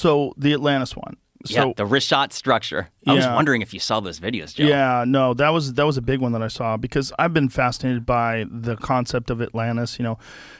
So the Atlantis one. Yeah, So the wrist shot structure. I was wondering if you saw those videos, Joe. yeah, no, that was a big one that I saw because I've been fascinated by the concept of Atlantis.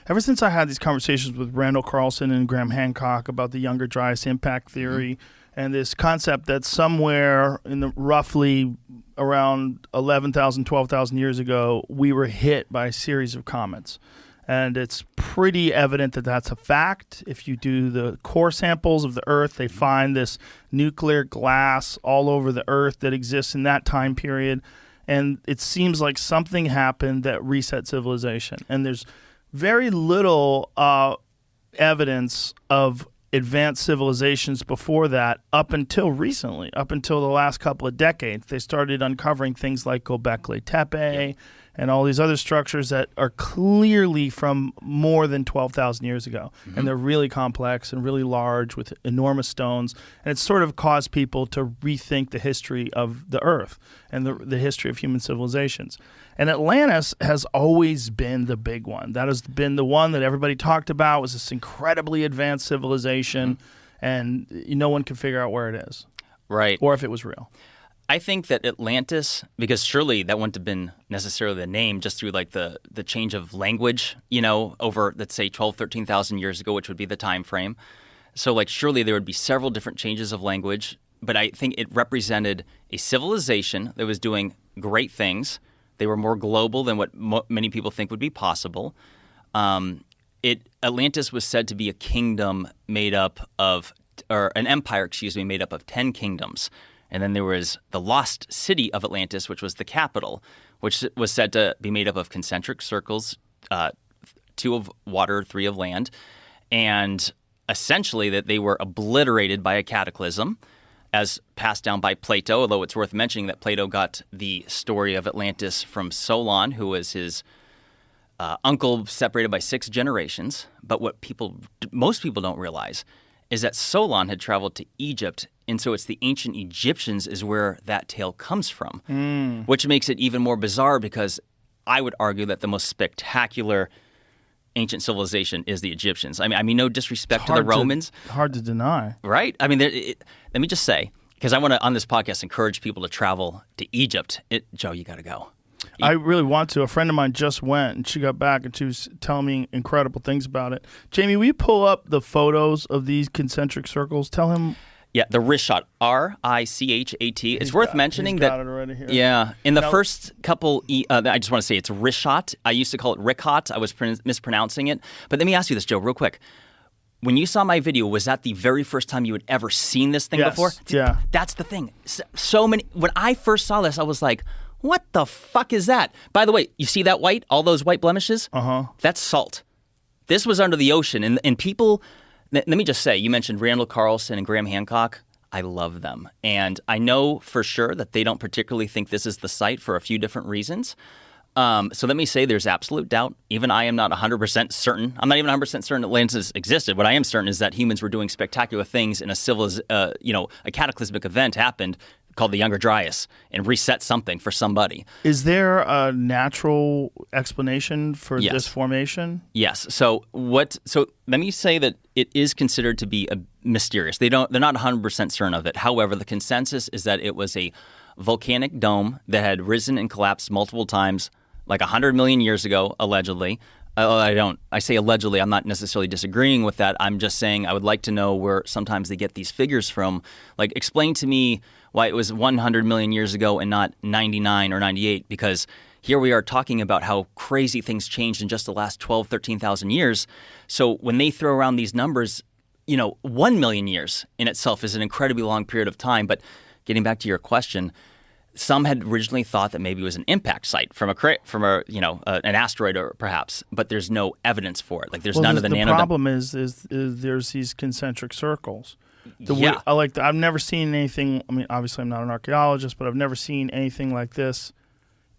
Ever since I had these conversations with Randall Carlson and Graham Hancock about the Younger Dryas impact theory and this concept that somewhere in the roughly around 11,000, 12,000 years ago, we were hit by a series of comets. And it's pretty evident that that's a fact. If you do the core samples of the Earth, they find this nuclear glass all over the Earth that exists in that time period. And it seems like something happened that reset civilization. And there's very little evidence of advanced civilizations before that up until recently, up until the last couple of decades. They started uncovering things like Göbekli Tepe and all these other structures that are clearly from more than 12,000 years ago. And they're really complex and really large with enormous stones. And it's sort of caused people to rethink the history of the Earth and the history of human civilizations. And Atlantis has always been the big one. That has been the one that everybody talked about. It was this incredibly advanced civilization, and no one could figure out where it is. Right. Or if it was real. I think that Atlantis, because surely that wouldn't have been necessarily the name just through like the change of language, over, let's say, 12, 13,000 years ago, which would be the time frame. So like surely there would be several different changes of language, but I think it represented a civilization that was doing great things. They were more global than what many people think would be possible. Atlantis was said to be a kingdom made up of, or an empire, made up of 10 kingdoms. And then there was the Lost City of Atlantis, which was the capital, which was said to be made up of concentric circles, 2 of water, 3 of land, and essentially that they were obliterated by a cataclysm as passed down by Plato, although it's worth mentioning that Plato got the story of Atlantis from Solon, who was his uncle separated by 6 generations. But what most people don't realize is that Solon had traveled to Egypt, and so it's the ancient Egyptians is where that tale comes from, which makes it even more bizarre because I would argue that the most spectacular ancient civilization is the Egyptians. I mean, no disrespect to the Romans. Hard to deny. Right? I mean, let me just say, because I want to, on this podcast, encourage people to travel to Egypt. Joe, you got to go. I really want to. A friend of mine just went, and she got back, and she was telling me incredible things about it. Jamie, will you pull up the photos of these concentric circles? Tell him. Yeah, the wrist shot, R-I-C-H-A-T. It's worth mentioning that. Got it already here. Yeah, in the first couple, I just want to say it's wrist shot. I used to call it Rickot. I was mispronouncing it. But let me ask you this, Joe, real quick. When you saw my video, was that the very first time you had ever seen this thing before? Yeah. That's the thing. So many. When I first saw this, I was like, what the fuck is that? By the way, you see that white? All those white blemishes? That's salt. This was under the ocean. And people, let me just say, you mentioned Randall Carlson and Graham Hancock. I love them. And I know for sure that they don't particularly think this is the site for a few different reasons. So let me say there's absolute doubt. Even I am not 100% certain. I'm not even 100% certain Atlantis existed. What I am certain is that humans were doing spectacular things and a cataclysmic event happened called the Younger Dryas and reset something for somebody. Is there a natural explanation for this formation? Yes. So let me say that it is considered to be mysterious. They're not 100% certain of it. However, the consensus is that it was a volcanic dome that had risen and collapsed multiple times, like 100 million years ago, allegedly. I say allegedly. I'm not necessarily disagreeing with that. I'm just saying I would like to know where sometimes they get these figures from. Like, explain to me why it was 100 million years ago and not 99 or 98, because here we are talking about how crazy things changed in just the last 12, 13,000 years. So when they throw around these numbers, 1 million years in itself is an incredibly long period of time. But getting back to your question, some had originally thought that maybe it was an impact site from an asteroid or perhaps, but there's no evidence for it. Like there's none of the nano. The problem is there's these concentric circles. I've never seen anything. I mean, obviously I'm not an archaeologist, but I've never seen anything like this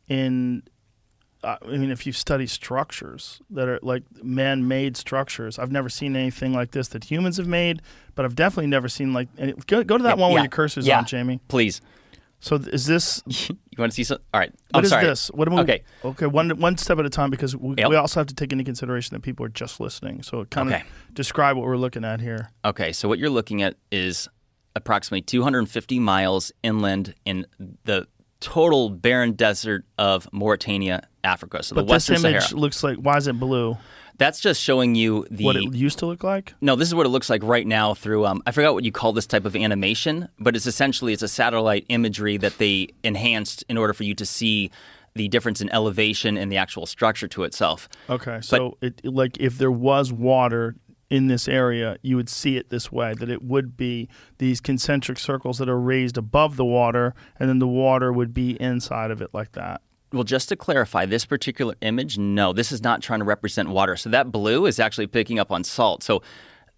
if you study structures that are like man-made structures, I've never seen anything like this that humans have made, but I've definitely never seen go to that one where your cursor's on, Jamie. Please. So is this? You want to see some? All right. What I'm is sorry. this? What am we, Okay. Okay. One step at a time, because we Yep. also have to take into consideration that people are just listening. So kind of Okay. describe what we're looking at here. Okay, so what you're looking at is approximately 250 miles inland in the total barren desert of Mauritania, Africa. So But the Western this image Sahara. looks like. Why is it blue? That's just showing you the. What it used to look like? No, this is what it looks like right now through. I forgot what you call this type of animation, but it's essentially a satellite imagery that they enhanced in order for you to see the difference in elevation and the actual structure to itself. Okay, so like if there was water in this area, you would see it this way, that it would be these concentric circles that are raised above the water, and then the water would be inside of it like that. Well, just to clarify, this particular image, no, this is not trying to represent water. So that blue is actually picking up on salt. So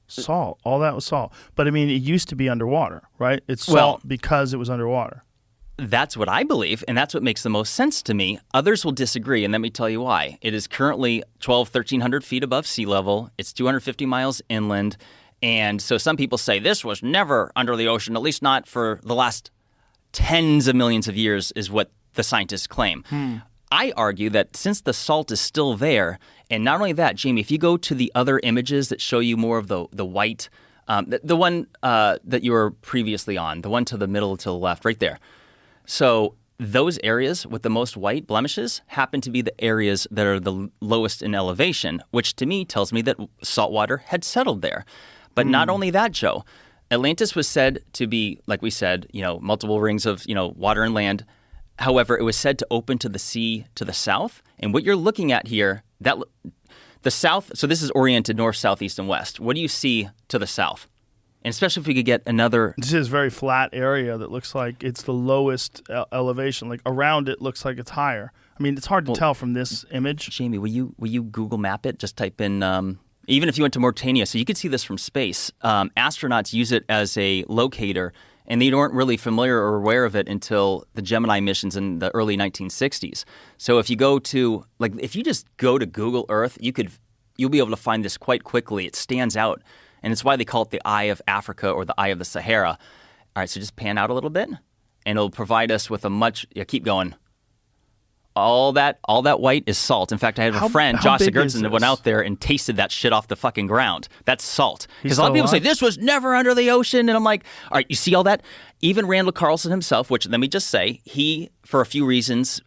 Salt, all that was salt. But I mean, it used to be underwater, right? It's salt Well- because it was underwater. that's what I believe, and that's what makes the most sense to me. Others will disagree, and let me tell you why. It is currently 1,300 feet above sea level. It's 250 miles inland. And so some people say this was never under the ocean, at least not for the last tens of millions of years, is what the scientists claim. I argue that since the salt is still there, and not only that, Jamie, if you go to the other images that show you more of the white, the one that you were previously on, the one to the middle to the left, right there. So those areas with the most white blemishes happen to be the areas that are the lowest in elevation, which to me tells me that salt water had settled there. But not only that, Joe, Atlantis was said to be, like we said, multiple rings of, water and land. However, it was said to open to the sea to the south. And what you're looking at here, the south, so this is oriented north, south, east, and west. What do you see to the south? And especially if we could get another. This is a very flat area that looks like it's the lowest elevation. Like around it looks like it's higher. I mean, it's hard to tell from this image. Jamie, will you Google map it? Just type in, even if you went to Mauritania, so you could see this from space. Astronauts use it as a locator, and they weren't really familiar or aware of it until the Gemini missions in the early 1960s. So if you go to, if you just go to Google Earth, you'll be able to find this quite quickly. It stands out, and it's why they call it the Eye of Africa or the Eye of the Sahara. All right, so just pan out a little bit, and it'll provide us with keep going. All that white is salt. In fact, I had a friend, Josh Sigurdsson, that went out there and tasted that shit off the fucking ground. That's salt. Because a lot of people say, this was never under the ocean. And I'm like, all right, you see all that? Even Randall Carlson himself, which let me just say, he, for a few reasons,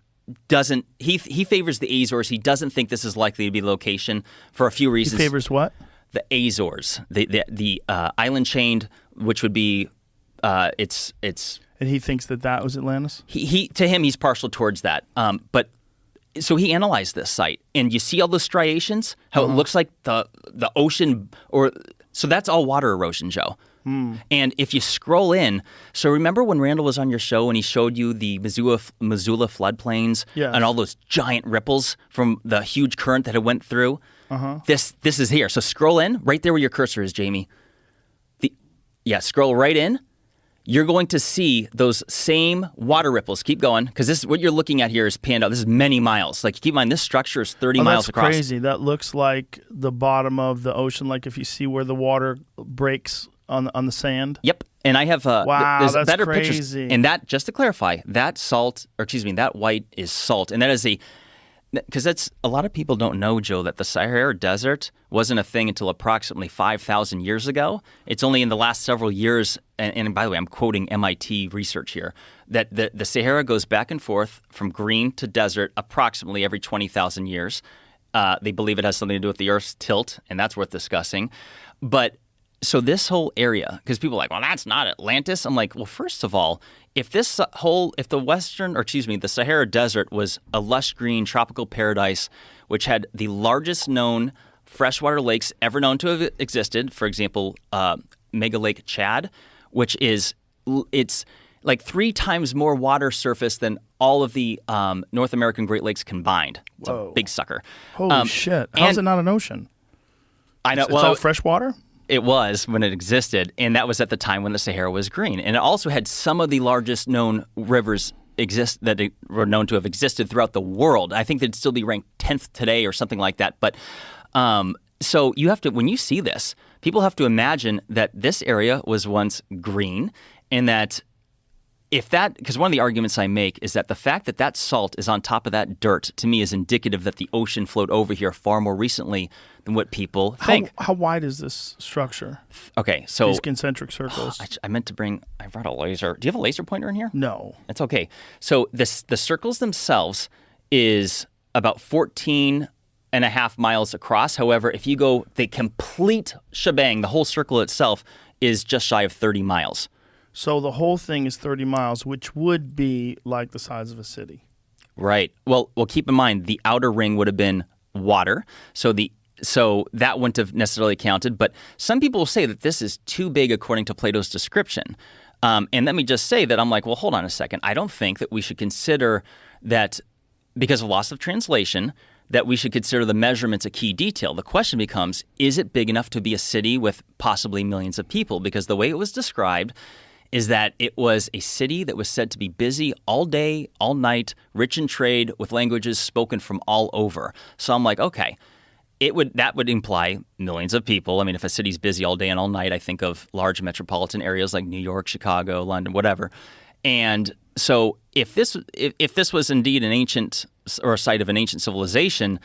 doesn't, he favors the Azores. He doesn't think this is likely to be the location for a few reasons. He favors what? The Azores, the island chain, which would be, it's And he thinks that was Atlantis? He to him, he's partial towards that. But so he analyzed this site, and you see all those striations, how it looks like the ocean, so that's all water erosion, Joe. And if you scroll in, so remember when Randall was on your show and he showed you the Missoula floodplains and all those giant ripples from the huge current that it went through? This is here. So scroll in, right there where your cursor is, Jamie. Scroll right in. You're going to see those same water ripples. Keep going, because this what you're looking at here is panned out. This is many miles. Like, keep in mind, this structure is 30 miles across. That's crazy. That looks like the bottom of the ocean, like if you see where the water breaks on the sand. Yep. And I have wow, there's better crazy. pictures. And that, just to clarify, that white is salt. And that is because that's a lot of people don't know, Joe, that the Sahara Desert wasn't a thing until approximately 5,000 years ago. It's only in the last several years, and by the way, I'm quoting MIT research here, that the Sahara goes back and forth from green to desert approximately every 20,000 years. They believe it has something to do with the Earth's tilt, and that's worth discussing. But so this whole area, because people are like, well, that's not Atlantis. I'm like, well, first of all, if the Sahara Desert was a lush green tropical paradise, which had the largest known freshwater lakes ever known to have existed, for example, Mega Lake Chad, which it's like 3 times more water surface than all of the North American Great Lakes combined. It's a big sucker. Holy shit. How's it not an ocean? I know. It's all fresh water? It was when it existed, and that was at the time when the Sahara was green. And it also had some of the largest known rivers that were known to have existed throughout the world. I think they'd still be ranked 10th today or something like that. But so you have to, when you see this, people have to imagine that this area was once green and that because one of the arguments I make is that the fact that that salt is on top of that dirt, to me, is indicative that the ocean flowed over here far more recently than what people think. How wide is this structure? Okay, so These concentric circles. I brought a laser. Do you have a laser pointer in here? No. That's okay. So the circles themselves is about 14.5 miles across. However, if you go the complete shebang, the whole circle itself is just shy of 30 miles. So the whole thing is 30 miles, which would be like the size of a city. Right. Well, keep in mind the outer ring would have been water, so that wouldn't have necessarily counted. But some people will say that this is too big according to Plato's description. And let me just say that I'm like, well, hold on a second. I don't think that we should consider that because of loss of translation, that we should consider the measurements a key detail. The question becomes, is it big enough to be a city with possibly millions of people? Because the way it was described is that it was a city that was said to be busy all day, all night, rich in trade, with languages spoken from all over. So I'm like, okay, that would imply millions of people. I mean, if a city's busy all day and all night, I think of large metropolitan areas like New York, Chicago, London, whatever. And so if this was indeed an ancient or a site of an ancient civilization,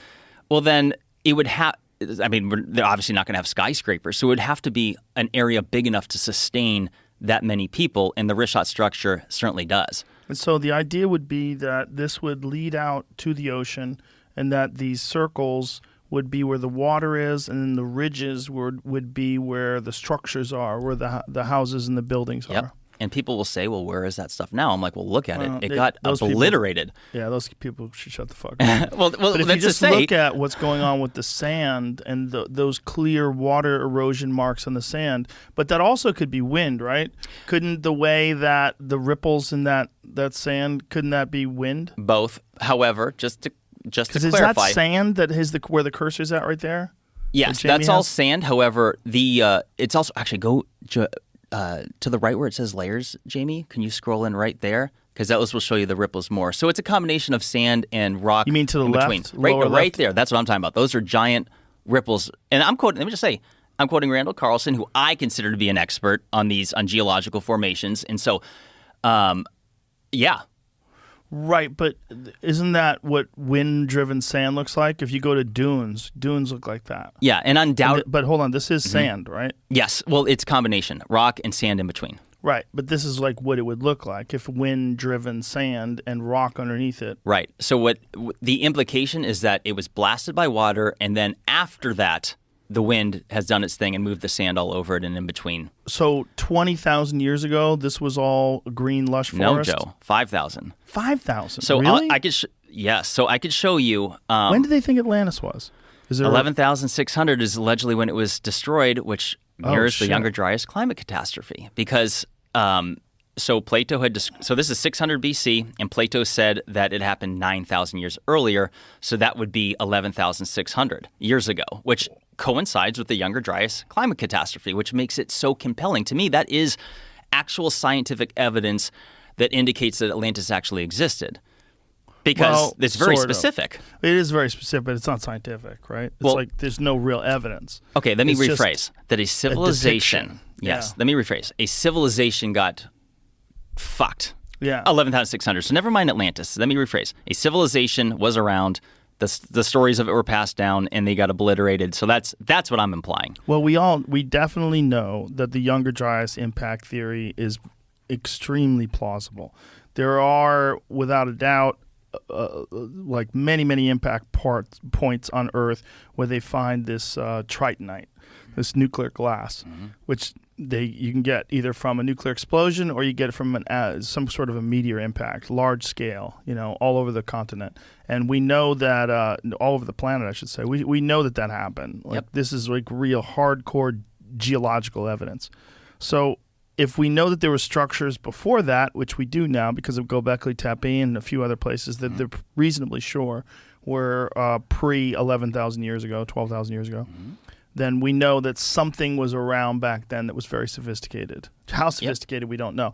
well, then it would have. I mean, they're obviously not going to have skyscrapers, so it would have to be an area big enough to sustain that many people, and the Richat structure certainly does. And so the idea would be that this would lead out to the ocean, and that these circles would be where the water is, and then the ridges would be where the structures are, where the houses and the buildings are. And people will say, well, where is that stuff now? I'm like, well, look at it. It got those obliterated. Those people should shut the fuck up. well, but if you just look at what's going on with the sand and those clear water erosion marks on the sand, but that also could be wind, right? Couldn't the way that the ripples in that sand, couldn't that be wind? Both. However, just to clarify. Is that sand that is where the cursor's at right there? Yes, that's all sand. However, it's also actually go to the right where it says layers, Jamie. Can you scroll in right there? Because that will show you the ripples more. So it's a combination of sand and rock. You mean to the left? Right left? There. That's what I'm talking about. Those are giant ripples. And I'm quoting Randall Carlson, who I consider to be an expert on geological formations. And so, yeah. Right, but isn't that what wind-driven sand looks like? If you go to dunes look like that. Yeah, and undoubtedly. But hold on, this is sand, right? Yes, well, it's a combination, rock and sand in between. Right, but this is like what it would look like if wind-driven sand and rock underneath it. Right, so what the implication is that it was blasted by water, and then after that, the wind has done its thing and moved the sand all over it and in between. So 20,000 years ago, this was all green, lush forest? No, Joe. 5,000. 5,000? So really? Yes. So I could show you. When did they think Atlantis was? 11,600 is allegedly when it was destroyed, which mirrors the Younger Dryas climate catastrophe. Because so Plato so this is 600 BC, and Plato said that it happened 9,000 years earlier. So that would be 11,600 years ago, which coincides with the Younger Dryas climate catastrophe, which makes it so compelling. To me, that is actual scientific evidence that indicates that Atlantis actually existed. Because it's very specific. It is very specific, but it's not scientific, right? It's like there's no real evidence. Okay, let me rephrase. That a civilization, let me rephrase. A civilization got fucked. Yeah. 11,600. So never mind Atlantis. Let me rephrase. A civilization was around. The stories of it were passed down, and they got obliterated. So that's what I'm implying. Well, we definitely know that the Younger Dryas impact theory is extremely plausible. There are, without a doubt, like many impact points on Earth where they find this tritonite, this nuclear glass, which you can get either from a nuclear explosion or you get it from some sort of a meteor impact, large scale, all over the continent. And we know that all over the planet, I should say. We know that happened. This is like real hardcore geological evidence. So if we know that there were structures before that, which we do now because of Göbekli Tepe and a few other places that they're reasonably sure were pre-11,000 years ago, 12,000 years ago, then we know that something was around back then that was very sophisticated. How sophisticated, we don't know.